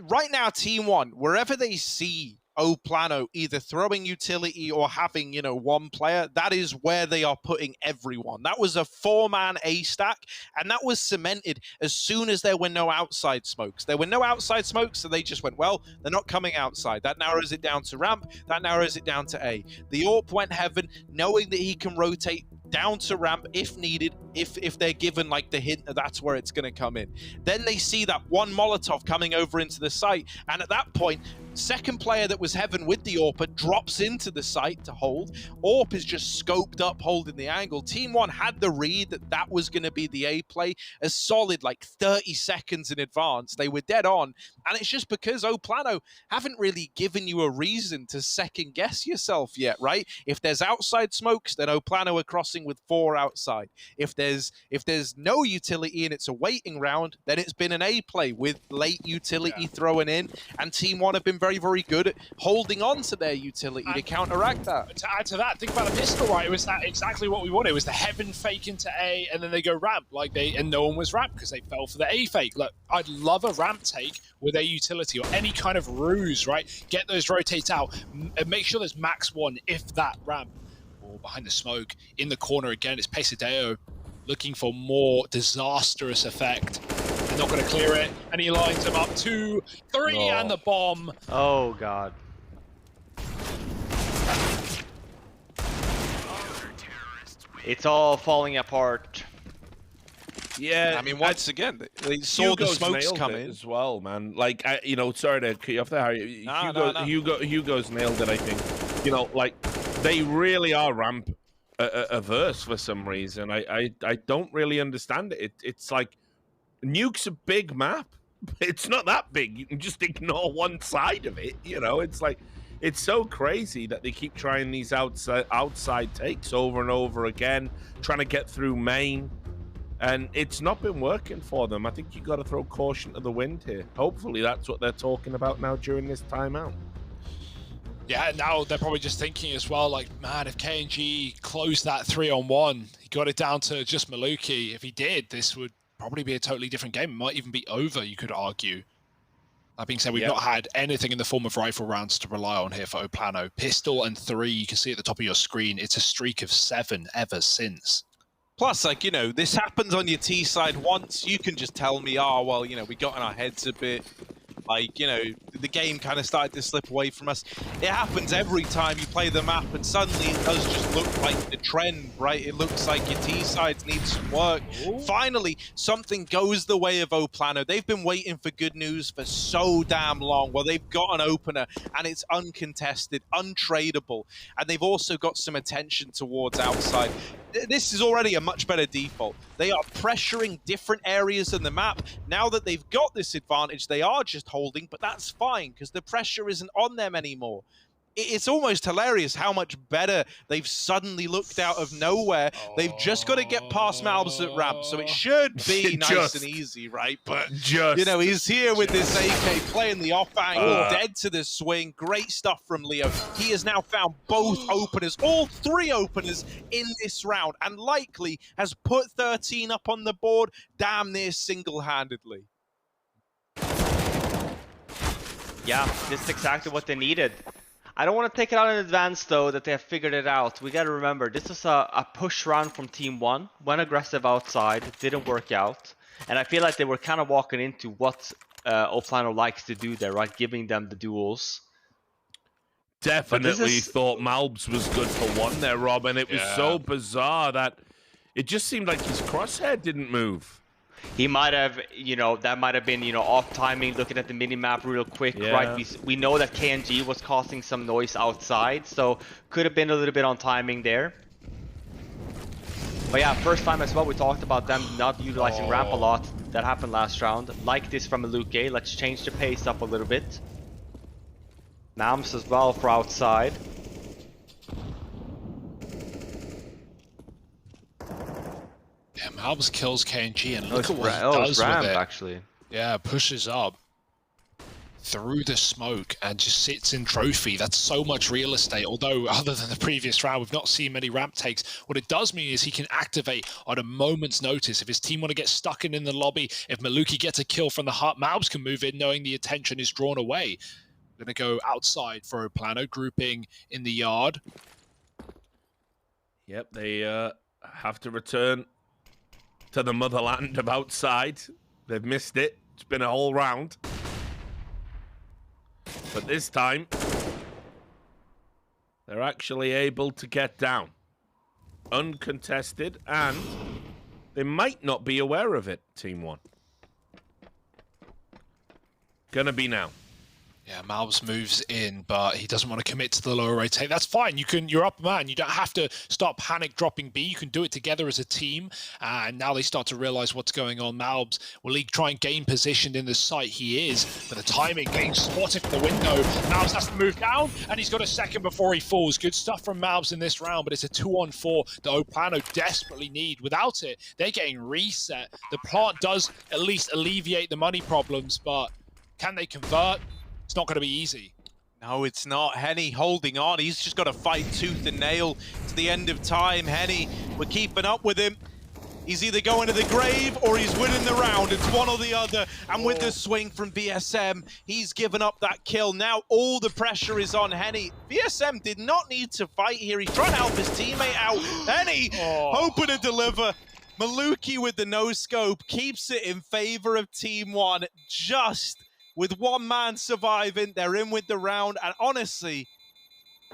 right now Team 1, wherever they see Plano either throwing utility or having, you know, one player, that is where they are putting everyone. That was a 4-man A stack, and that was cemented as soon as there were no outside smokes. There were no outside smokes, so they just went, well, they're not coming outside. That narrows it down to ramp. That narrows it down to A. The AWP went heaven, knowing that he can rotate down to ramp if needed, if they're given like the hint that that's where it's going to come in. Then they see that one Molotov coming over into the site, and at that point, second player that was heaven with the AWP drops into the site to hold. AWP is just scoped up, holding the angle. Team 1 had the read that that was going to be the A play, a solid like 30 seconds in advance. They were dead on, and it's just because Plano haven't really given you a reason to second guess yourself yet, right? If there's outside smokes, then Plano are crossing with 4 outside. If there's no utility and it's a waiting round, then it's been an A play with late utility thrown in, and Team 1 have been very, very good at holding on to their utility to counteract that. To add to that, think about the pistol, right? It was that exactly what we wanted. It was the heaven fake into A, and then they go ramp, and no one was ramp because they fell for the A fake. Look, I'd love a ramp take with a utility or any kind of ruse, right? Get those rotates out and make sure there's max 1 if that ramp. Or behind the smoke, in the corner again, it's Pesadeo looking for more disastrous effect. They're not going to clear it, and he lines them up 2, 3, and the bomb. Oh, God. It's all falling apart. Yeah, I mean, once again, they saw the smokes coming as well, man. Like, you know, sorry to cut you off there, Harry. Hugo's nailed it, I think. You know, like, they really are ramp averse for some reason. I don't really understand it. It's like, Nuke's a big map. It's not that big. You can just ignore one side of it. You know, it's like, it's so crazy that they keep trying these outside takes over and over again, trying to get through main. And it's not been working for them. I think you got to throw caution to the wind here. Hopefully that's what they're talking about now during this timeout. Yeah, now they're probably just thinking as well, like, man, if KNG closed that 3-on-1, he got it down to just Maluki. If he did, this would probably be a totally different game. It might even be over, you could argue. That being said, we've not had anything in the form of rifle rounds to rely on here for Plano. Pistol and 3, you can see at the top of your screen, it's a streak of 7 ever since. Plus, like, you know, this happens on your T side once. You can just tell me, oh, well, you know, we got in our heads a bit. Like, you know, the game kind of started to slip away from us. It happens every time you play the map, and suddenly it does just look like the trend, right? It looks like your T-sides need some work. Ooh. Finally, something goes the way of Plano. They've been waiting for good news for so damn long. Well, they've got an opener, and it's uncontested, untradeable, and they've also got some attention towards outside. This is already a much better default. They are pressuring different areas in the map. Now that they've got this advantage, they are just holding, but that's fine because the pressure isn't on them anymore. It's almost hilarious how much better they've suddenly looked out of nowhere. They've just got to get past Malbus at ramp, so it should be nice and easy, right? But, you know, he's here with this AK, playing the off angle, dead to the swing. Great stuff from Leo. He has now found both openers, all 3 openers in this round, and likely has put 13 up on the board damn near single-handedly. Yeah, this is exactly what they needed. I don't want to take it out in advance, though, that they have figured it out. We got to remember, this was a push round from Team 1. Went aggressive outside, didn't work out. And I feel like they were kind of walking into what Plano likes to do there, right? Giving them the duels. Definitely thought Malbs was good for one there, Rob, and it was so bizarre that it just seemed like his crosshair didn't move. He might have, you know, that might have been, you know, off timing, looking at the minimap real quick, right? We know that KNG was causing some noise outside, so could have been a little bit on timing there. But yeah, first time as well, we talked about them not utilizing ramp a lot. That happened last round. Like this from a Nuke. Let's change the pace up a little bit. Nams as well for outside. Yeah, Malbs kills KNG and look Oh, at what he does ramp, with it. actually. Yeah, pushes up through the smoke and just sits in trophy. That's so much real estate, although other than the previous round, we've not seen many ramp takes. What it does mean is he can activate on a moment's notice. If his team want to get stuck in the lobby, if Maluki gets a kill from the heart, Malbs can move in knowing the attention is drawn away. Going to go outside for a Plano, grouping in the yard. Yep, they have to return to the motherland of outside. They've missed it. It's been a whole round. But this time, they're actually able to get down. Uncontested, and they might not be aware of it, Team 1. Gonna be now. Yeah, Malbs moves in, but he doesn't want to commit to the lower rotate. That's fine. You're up, man. You don't have to start panic dropping B. You can do it together as a team. And now they start to realize what's going on. Malbs, will he try and gain position in the site? He is, but the timing getting spotted from the window. Malbs has to move down, and he's got a second before he falls. Good stuff from Malbs in this round, but it's a 2-on-4 that Plano desperately need. Without it, they're getting reset. The plant does at least alleviate the money problems, but can they convert? It's not going to be easy. No, it's not. Henny holding on. He's just got to fight tooth and nail to the end of time. Henny, we're keeping up with him. He's either going to the grave or he's winning the round. It's one or the other. And with the swing from VSM, he's given up that kill. Now all the pressure is on Henny. VSM did not need to fight here. He's trying to help his teammate out. Henny hoping to deliver. Maluki with the no-scope keeps it in favor of Team 1. Just with one man surviving, they're in with the round. And honestly,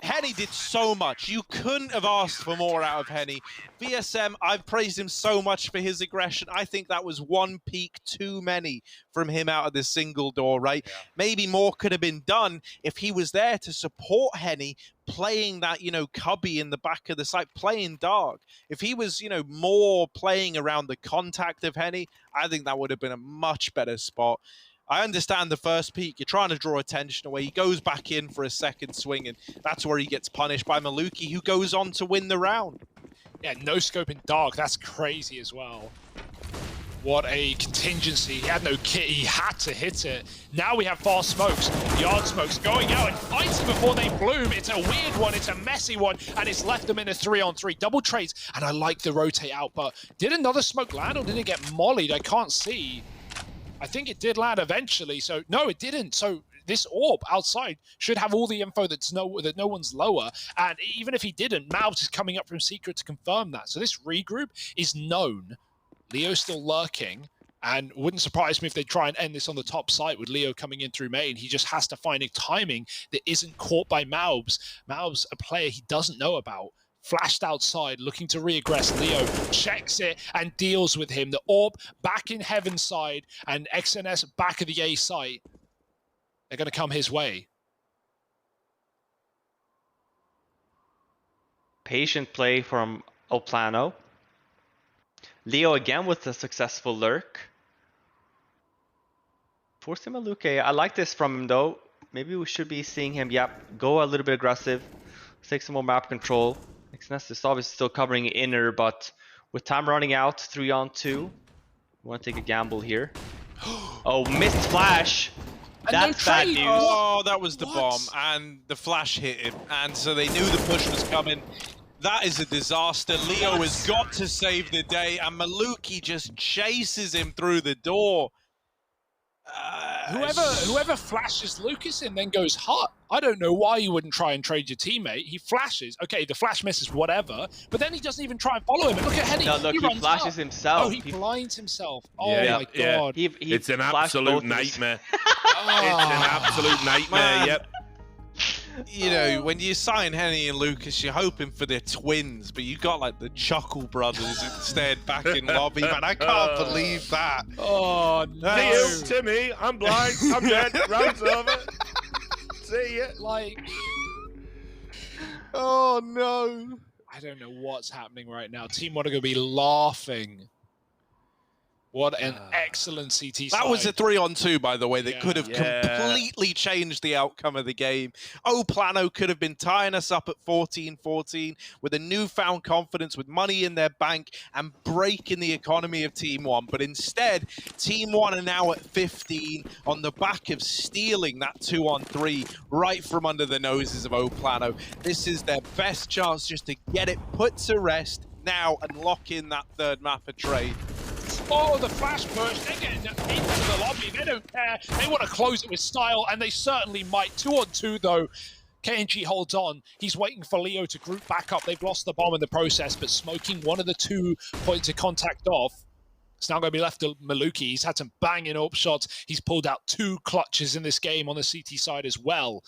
Henny did so much. You couldn't have asked for more out of Henny. VSM, I've praised him so much for his aggression. I think that was one peak too many from him out of this single door, right? Yeah. Maybe more could have been done if he was there to support Henny, playing that, you know, cubby in the back of the site, playing dark. If he was, you know, more playing around the contact of Henny, I think that would have been a much better spot. I understand the first peak, you're trying to draw attention away. He goes back in for a second swing, and that's where he gets punished by Maluki, who goes on to win the round. Yeah, no scope in dark, that's crazy as well. What a contingency. He had no kit, he had to hit it. Now we have fast smokes, yard smokes going out and fighting before they bloom. It's a weird one, it's a messy one, and it's left them in a 3-on-3. Double trades, and I like the rotate out, but did another smoke land or did it get mollied? I can't see. I think it did land eventually, so no, it didn't. So this orb outside should have all the info that no one's lower, and even if he didn't, Malbs is coming up from secret to confirm that. So this regroup is known. Leo's still lurking, and wouldn't surprise me if they try and end this on the top site with Leo coming in through main. He just has to find a timing that isn't caught by Malbs. Malbs, a player he doesn't know about. Flashed outside, looking to re-aggress. Leo checks it and deals with him. The orb back in heaven side and XNS back of the A site. They're going to come his way. Patient play from Plano. Leo again with a successful lurk. Forcing Maluke. I like this from him though. Maybe we should be seeing him, go a little bit aggressive. Take some more map control. XNS is obviously still covering inner, but with time running out, 3-on-2. We want to take a gamble here. Oh, missed flash. That's bad news. Oh, that was the bomb, and the flash hit him, and so they knew the push was coming. That is a disaster. Leo has got to save the day, and Maluki just chases him through the door. Whoever flashes Lucas and then goes hot, I don't know why you wouldn't try and trade your teammate. He flashes. Okay, the flash misses, whatever. But then he doesn't even try and follow him. And look at Henny. No, look, he runs flashes up. himself. Oh, he blinds himself. Oh Yeah, my yeah. god. He It's an flashed absolute both of his- nightmare. It's an absolute nightmare, Man. yep. You know, when you sign Henny and Lucas, you're hoping for their twins, but you got like the Chuckle brothers instead back in lobby. Man, I can't believe that. Oh no. See you, Timmy. I'm blind. I'm dead. Round's over. See ya. Like, Oh no. I don't know what's happening right now. Team One are going to be laughing. What an excellent CT side. That was a 3-on-2, by the way, that could have Yeah. completely changed the outcome of the game. Plano could have been tying us up at 14-14 with a newfound confidence, with money in their bank, and breaking the economy of Team One. But instead, Team One are now at 15 on the back of stealing that 2-on-3 right from under the noses of Plano. This is their best chance just to get it put to rest now and lock in that third map of trade. Oh, the flash push. They're getting into the lobby. They don't care. They want to close it with style, and they certainly might. 2-on-2, though. KNG holds on. He's waiting for Leo to group back up. They've lost the bomb in the process, but smoking one of the 2 points of contact off. It's now going to be left to Maluki. He's had some banging up shots. He's pulled out 2 clutches in this game on the CT side as well.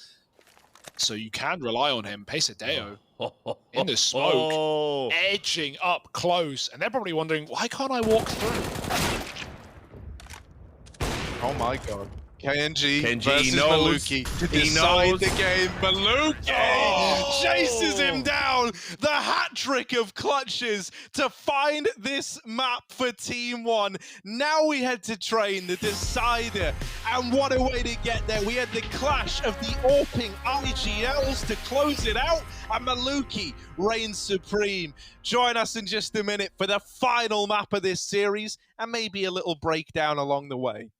So you can rely on him. Pesadeo in the smoke, edging up close. And they're probably wondering, why can't I walk through? Oh my god. KNG KNG versus knows. Maluki to He decide knows. the game. Maluki chases him down. The hat trick of clutches to find this map for Team One. Now we head to train the decider. And what a way to get there. We had the clash of the AWPing IGLs to close it out. And Maluki reigns supreme. Join us in just a minute for the final map of this series and maybe a little breakdown along the way.